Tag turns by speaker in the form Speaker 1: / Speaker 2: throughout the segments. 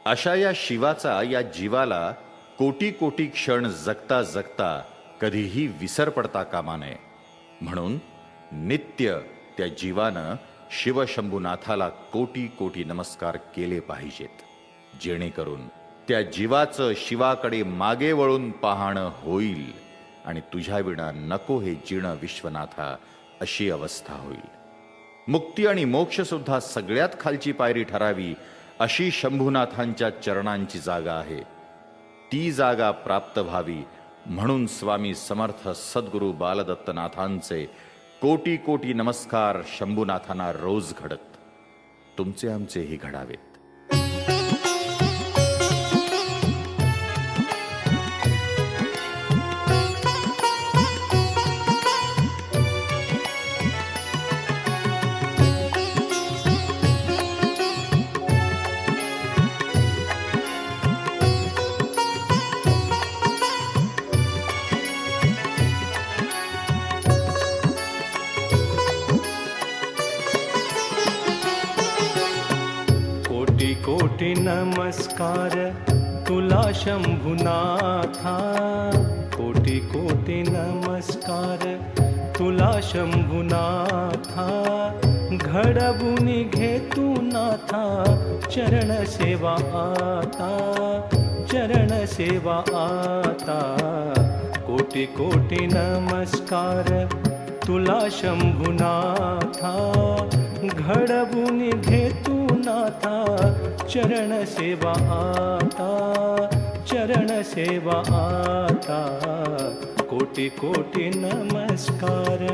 Speaker 1: अशा या शिवाचा या जीवाला कोटी कोटी क्षण जगता जगता कधीही विसर पडता कामा नये. म्हणून नित्य त्या जीवानं शिवशंभुनाथाला कोटी कोटी नमस्कार केले पाहिजेत, जेणेकरून त्या जीवाचं शिवाकडे मागे वळून पाहणं होईल आणि तुझ्या विना नको हे जिणं विश्वनाथा अशी अवस्था होईल. मुक्ती आणि मोक्ष सुद्धा सगळ्यात खालची पायरी ठरावी अशी शंभुनाथांच्या चरणांची जागा आहे. ती जागा प्राप्त व्हावी म्हणून स्वामी समर्थ सद्गुरू बालदत्तनाथांचे कोटी कोटी नमस्कार शंभुनाथांना रोज घडत. तुमचे आमचेही घडावेत.
Speaker 2: कोटी नमस्कार तुला शंभुनाथा. कोटी कोटी नमस्कार तुला शंभुनाथा. घडवून घे तू नाथा चरण सेवा आता. चरण सेवा आता. कोटी कोटी नमस्कार तुला शंभुनाथा. घडवून घे तू नाथा चरण सेवा आता. चरण सेवा आता. कोटी कोटी नमस्कार.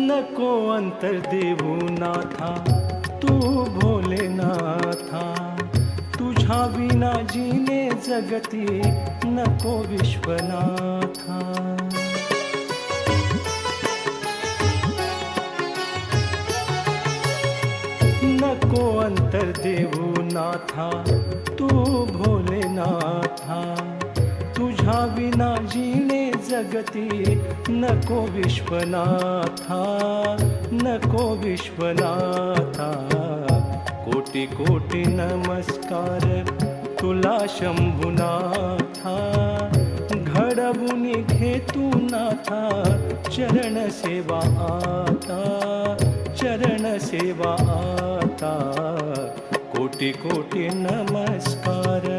Speaker 2: नको अंतर देऊ नाथा तू भोलेनाथा. तुझ्या विना जीने जगती नको विश्वनाथा. नको अंतर देऊ नाथा तू भोलेनाथा. तुझ्या विना जीने जगती नको विश्वनाथा. नको विश्वनाथा. कोटी कोटी नमस्कार तुला शंभुनाथा. घडवून घे तू नाथा चरण सेवा आता. चरण सेवा आता. कोटी कोटी नमस्कार.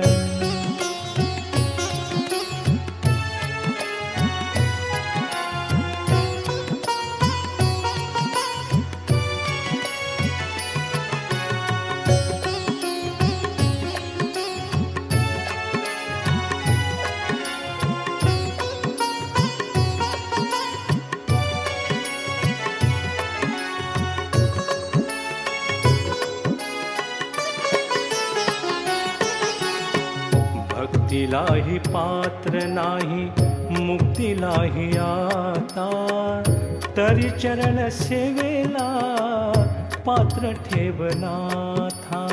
Speaker 2: भक्तीलाही पात्र नाही मुक्तीलाही आता. तरी चरण सेवेला पात्र ठेवनाथा.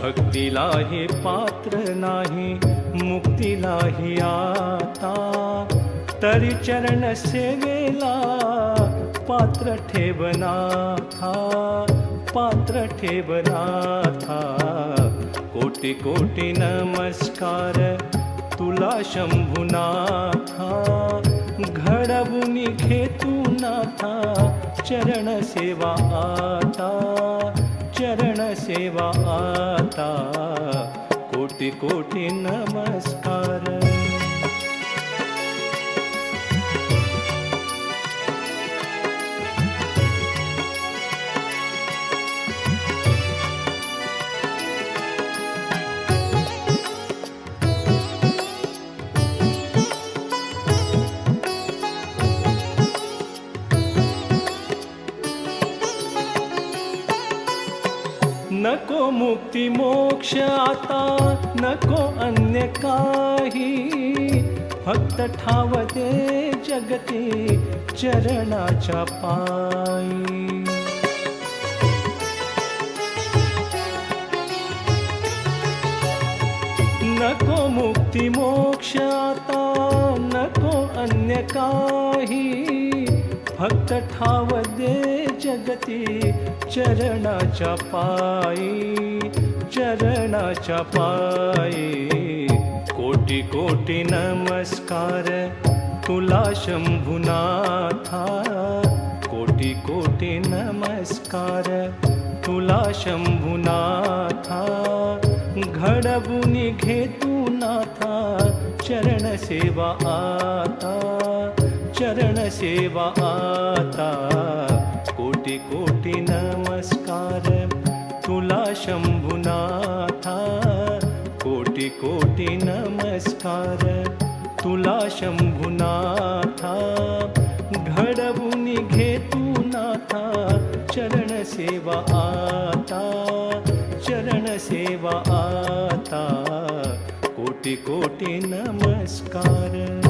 Speaker 2: भक्तीलाही पात्र नाही मुक्तीलाही आता. तरी चरण सेवेला पात्र ठेवनाथा. पात्र ठेवनाथा. कोटी कोटी नमस्कार तुला शंभुनाथा. घडवून घे तू नाथा चरण सेवा आता. चरण सेवा आता. कोटी कोटी नमस्कार. नको मुक्ती मोक्ष आता, नको अन्य काही, फक्त ठाव दे जगती चरणाच्या पायी. नको मुक्ती मोक्ष आता, नको अन्य काही, फक्त ठाव दे जगती चरणाच्या पायी, चरणाच्या पायी. कोटी कोटी नमस्कार तुला शंभुनाथा, कोटी कोटी नमस्कार तुला शंभुनाथा. घडवूनी घे तू नाथा चरण सेवा आता, चरण सेवा आता. कोटी कोटी नमस्कार तुला शंभुनाथा, कोटी कोटी नमस्कार तुला शंभुनाथा. घडवूनी घे तू नाथा चरण सेवा आता, चरण सेवा आता. कोटी कोटी नमस्कार.